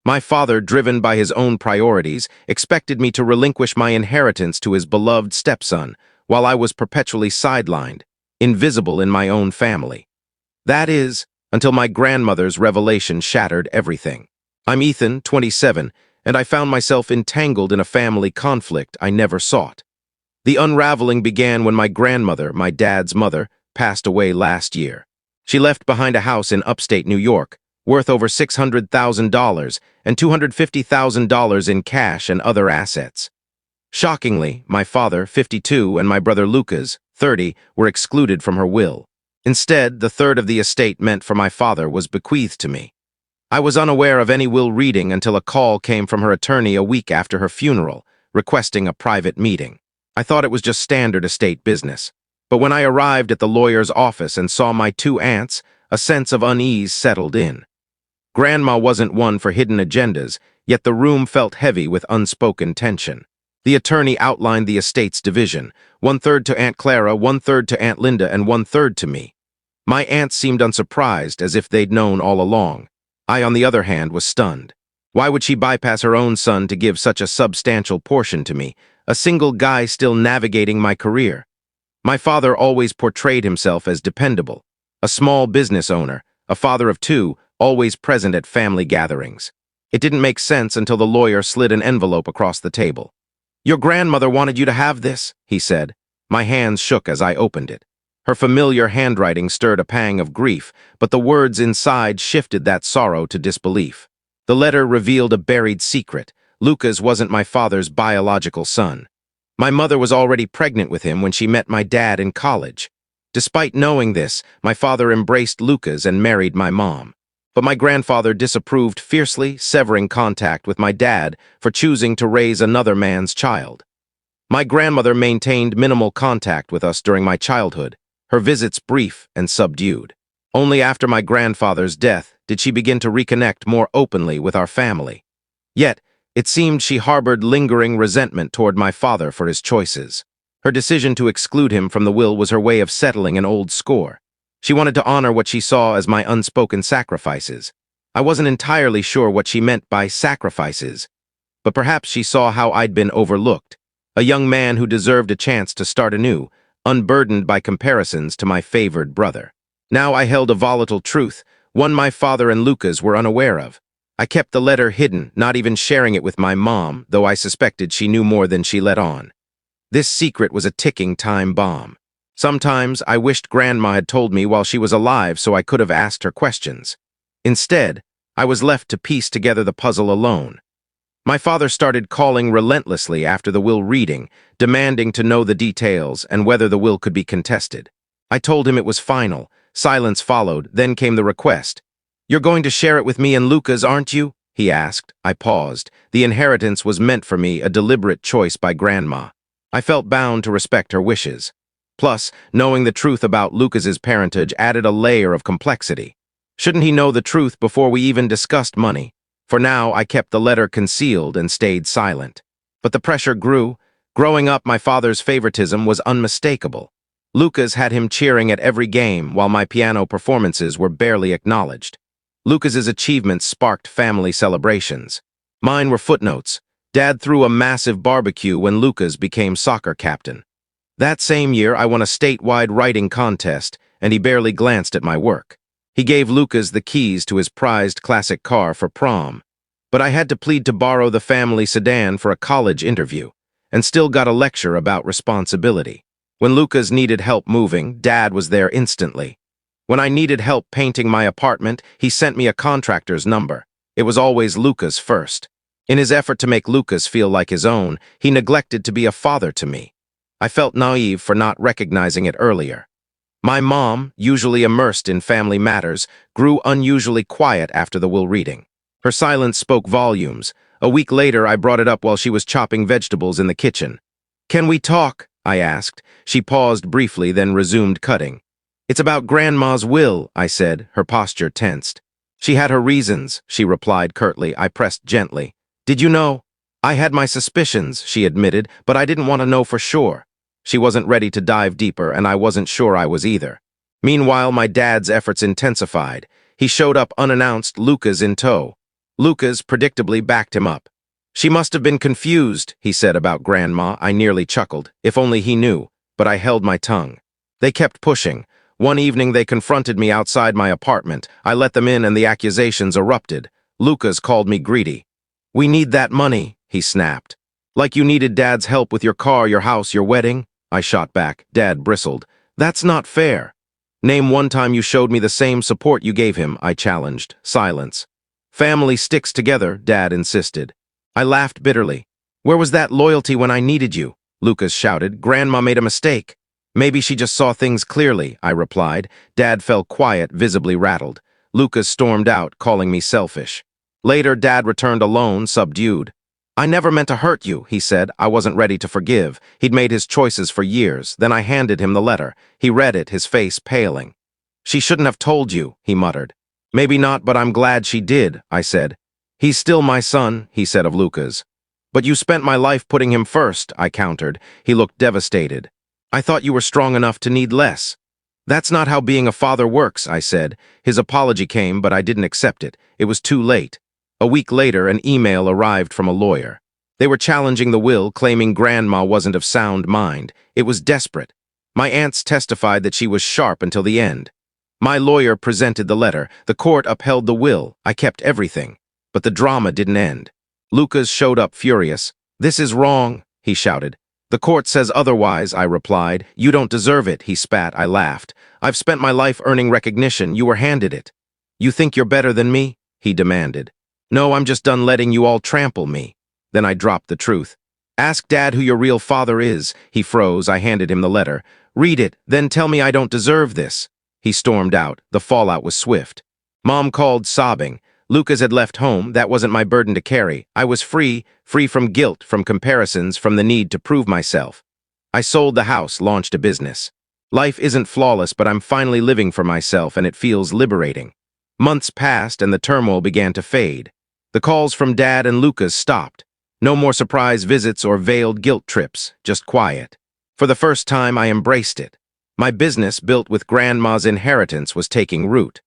My father, driven by his own priorities, expected me to relinquish my inheritance to his beloved stepson, while I was perpetually sidelined, invisible in my own family. That is, until my grandmother's revelation shattered everything. I'm Ethan, 27, and I found myself entangled in a family conflict I never sought. The unraveling began when my grandmother, my dad's mother, passed away last year. She left behind a house in upstate New York, worth over $600,000 and $250,000 in cash and other assets. Shockingly, my father, 52, and my brother Lucas, 30, were excluded from her will. Instead, the third of the estate meant for my father was bequeathed to me. I was unaware of any will reading until a call came from her attorney a week after her funeral, requesting a private meeting. I thought it was just standard estate business. But when I arrived at the lawyer's office and saw my two aunts, a sense of unease settled in. Grandma wasn't one for hidden agendas, yet the room felt heavy with unspoken tension. The attorney outlined the estate's division, 1/3 to Aunt Clara, 1/3 to Aunt Linda, and 1/3 to me. My aunts seemed unsurprised, as if they'd known all along. I, on the other hand, was stunned. Why would she bypass her own son to give such a substantial portion to me, a single guy still navigating my career? My father always portrayed himself as dependable, a small business owner, a father of two, always present at family gatherings. It didn't make sense until the lawyer slid an envelope across the table. "Your grandmother wanted you to have this," he said. My hands shook as I opened it. Her familiar handwriting stirred a pang of grief, but the words inside shifted that sorrow to disbelief. The letter revealed a buried secret. Lucas wasn't my father's biological son. My mother was already pregnant with him when she met my dad in college. Despite knowing this, my father embraced Lucas and married my mom. But my grandfather disapproved fiercely, severing contact with my dad for choosing to raise another man's child. My grandmother maintained minimal contact with us during my childhood, her visits brief and subdued. Only after my grandfather's death did she begin to reconnect more openly with our family. Yet, it seemed she harbored lingering resentment toward my father for his choices. Her decision to exclude him from the will was her way of settling an old score. She wanted to honor what she saw as my unspoken sacrifices. I wasn't entirely sure what she meant by sacrifices, but perhaps she saw how I'd been overlooked, a young man who deserved a chance to start anew, unburdened by comparisons to my favored brother. Now I held a volatile truth, one my father and Lucas were unaware of. I kept the letter hidden, not even sharing it with my mom, though I suspected she knew more than she let on. This secret was a ticking time bomb. Sometimes I wished Grandma had told me while she was alive so I could have asked her questions. Instead, I was left to piece together the puzzle alone. My father started calling relentlessly after the will reading, demanding to know the details and whether the will could be contested. I told him it was final. Silence followed, then came the request. "You're going to share it with me and Lucas, aren't you?" he asked. I paused. The inheritance was meant for me, a deliberate choice by Grandma. I felt bound to respect her wishes. Plus, knowing the truth about Lucas's parentage added a layer of complexity. Shouldn't he know the truth before we even discussed money? For now, I kept the letter concealed and stayed silent. But the pressure grew. Growing up, my father's favoritism was unmistakable. Lucas had him cheering at every game, while my piano performances were barely acknowledged. Lucas's achievements sparked family celebrations. Mine were footnotes. Dad threw a massive barbecue when Lucas became soccer captain. That same year, I won a statewide writing contest, and he barely glanced at my work. He gave Lucas the keys to his prized classic car for prom. But I had to plead to borrow the family sedan for a college interview, and still got a lecture about responsibility. When Lucas needed help moving, Dad was there instantly. When I needed help painting my apartment, he sent me a contractor's number. It was always Lucas first. In his effort to make Lucas feel like his own, he neglected to be a father to me. I felt naive for not recognizing it earlier. My mom, usually immersed in family matters, grew unusually quiet after the will reading. Her silence spoke volumes. A week later, I brought it up while she was chopping vegetables in the kitchen. "Can we talk?" I asked. She paused briefly, then resumed cutting. "It's about Grandma's will," I said, her posture tensed. "She had her reasons," she replied curtly. I pressed gently. "Did you know?" "I had my suspicions," she admitted, "but I didn't want to know for sure." She wasn't ready to dive deeper, and I wasn't sure I was either. Meanwhile, my dad's efforts intensified. He showed up unannounced, Lucas in tow. Lucas predictably backed him up. She must have been confused, he said about Grandma. I nearly chuckled. If only he knew. But I held my tongue. They kept pushing. One evening they confronted me outside my apartment. I let them in and the accusations erupted. Lucas called me greedy. "We need that money," he snapped. "Like you needed Dad's help with your car, your house, your wedding?" I shot back. Dad bristled. "That's not fair." "Name one time you showed me the same support you gave him," I challenged. Silence. "Family sticks together," Dad insisted. I laughed bitterly. "Where was that loyalty when I needed you?" Lucas shouted. "Grandma made a mistake." "Maybe she just saw things clearly," I replied. Dad fell quiet, visibly rattled. Lucas stormed out, calling me selfish. Later, Dad returned alone, subdued. "I never meant to hurt you," he said. I wasn't ready to forgive. He'd made his choices for years. Then I handed him the letter. He read it, his face paling. "She shouldn't have told you," he muttered. "Maybe not, but I'm glad she did," I said. "He's still my son," he said of Lucas. "But you spent my life putting him first," I countered. He looked devastated. "I thought you were strong enough to need less." "That's not how being a father works," I said. His apology came, but I didn't accept it. It was too late. A week later, an email arrived from a lawyer. They were challenging the will, claiming Grandma wasn't of sound mind. It was desperate. My aunts testified that she was sharp until the end. My lawyer presented the letter. The court upheld the will. I kept everything. But the drama didn't end. Lucas showed up furious. "This is wrong," he shouted. "The court says otherwise," I replied. "You don't deserve it," he spat. I laughed. "I've spent my life earning recognition. You were handed it." "You think you're better than me?" he demanded. "No, I'm just done letting you all trample me." Then I dropped the truth. "Ask Dad who your real father is." He froze. I handed him the letter. "Read it, then tell me I don't deserve this." He stormed out. The fallout was swift. Mom called, sobbing. Lucas had left home. That wasn't my burden to carry. I was free from guilt, from comparisons, from the need to prove myself. I sold the house, launched a business. Life isn't flawless, but I'm finally living for myself, and it feels liberating. Months passed, and the turmoil began to fade. The calls from Dad and Lucas stopped. No more surprise visits or veiled guilt trips, just quiet. For the first time, I embraced it. My business, built with Grandma's inheritance, was taking root.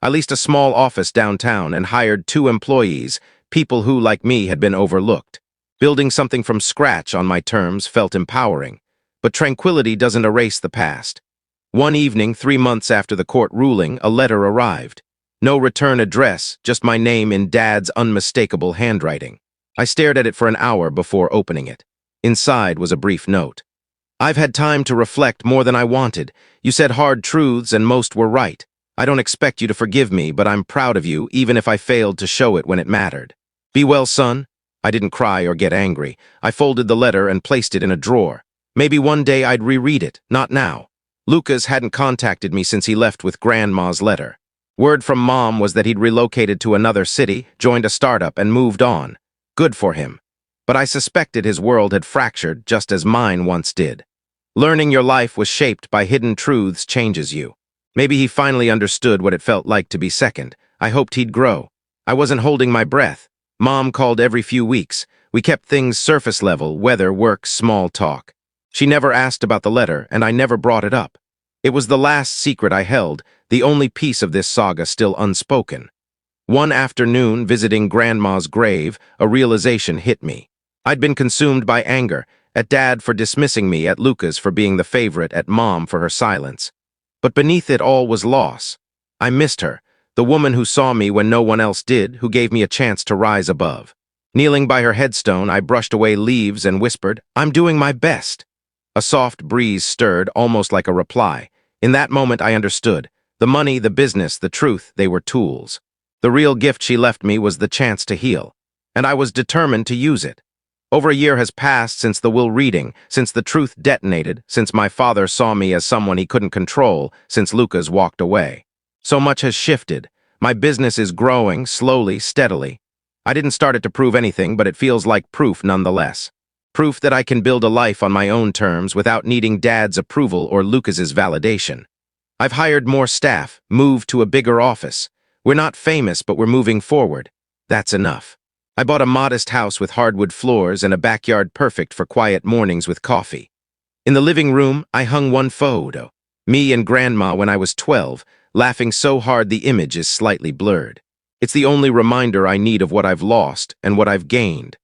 I leased a small office downtown and hired 2 employees, people who, like me, had been overlooked. Building something from scratch on my terms felt empowering. But tranquility doesn't erase the past. One evening, 3 months after the court ruling, a letter arrived. No return address, just my name in Dad's unmistakable handwriting. I stared at it for an hour before opening it. Inside was a brief note. "I've had time to reflect more than I wanted. You said hard truths and most were right. I don't expect you to forgive me, but I'm proud of you, even if I failed to show it when it mattered. Be well, son." I didn't cry or get angry. I folded the letter and placed it in a drawer. Maybe one day I'd reread it, not now. Lucas hadn't contacted me since he left with Grandma's letter. Word from Mom was that he'd relocated to another city, joined a startup, and moved on. Good for him. But I suspected his world had fractured just as mine once did. Learning your life was shaped by hidden truths changes you. Maybe he finally understood what it felt like to be second. I hoped he'd grow. I wasn't holding my breath. Mom called every few weeks. We kept things surface level, weather, work, small talk. She never asked about the letter, and I never brought it up. It was the last secret I held, the only piece of this saga still unspoken. One afternoon, visiting Grandma's grave, a realization hit me. I'd been consumed by anger, at Dad for dismissing me, at Lucas for being the favorite, at Mom for her silence. But beneath it all was loss. I missed her, the woman who saw me when no one else did, who gave me a chance to rise above. Kneeling by her headstone, I brushed away leaves and whispered, "I'm doing my best." A soft breeze stirred, almost like a reply. In that moment I understood. The money, the business, the truth, they were tools. The real gift she left me was the chance to heal. And I was determined to use it. Over a year has passed since the will reading, since the truth detonated, since my father saw me as someone he couldn't control, since Lucas walked away. So much has shifted. My business is growing, slowly, steadily. I didn't start it to prove anything, but it feels like proof nonetheless. Proof that I can build a life on my own terms without needing Dad's approval or Lucas's validation. I've hired more staff, moved to a bigger office. We're not famous, but we're moving forward. That's enough. I bought a modest house with hardwood floors and a backyard perfect for quiet mornings with coffee. In the living room, I hung one photo. Me and Grandma when I was 12, laughing so hard the image is slightly blurred. It's the only reminder I need of what I've lost and what I've gained.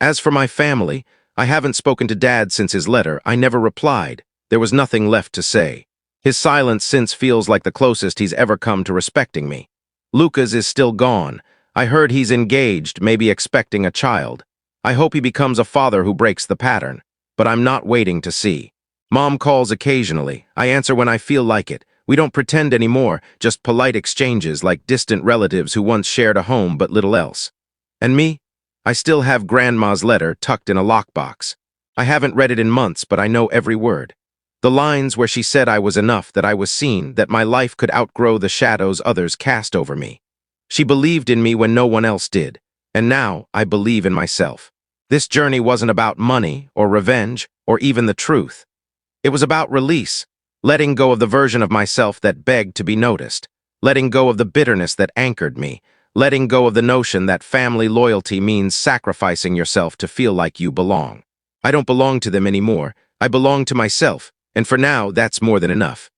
As for my family, I haven't spoken to Dad since his letter. I never replied. There was nothing left to say. His silence since feels like the closest he's ever come to respecting me. Lucas is still gone. I heard he's engaged, maybe expecting a child. I hope he becomes a father who breaks the pattern, but I'm not waiting to see. Mom calls occasionally. I answer when I feel like it. We don't pretend anymore, just polite exchanges like distant relatives who once shared a home but little else. And me? I still have Grandma's letter tucked in a lockbox. I haven't read it in months, but I know every word. The lines where she said I was enough, that I was seen, that my life could outgrow the shadows others cast over me. She believed in me when no one else did, and now I believe in myself. This journey wasn't about money or revenge or even the truth. It was about release, letting go of the version of myself that begged to be noticed, letting go of the bitterness that anchored me, letting go of the notion that family loyalty means sacrificing yourself to feel like you belong. I don't belong to them anymore. I belong to myself, and for now, that's more than enough.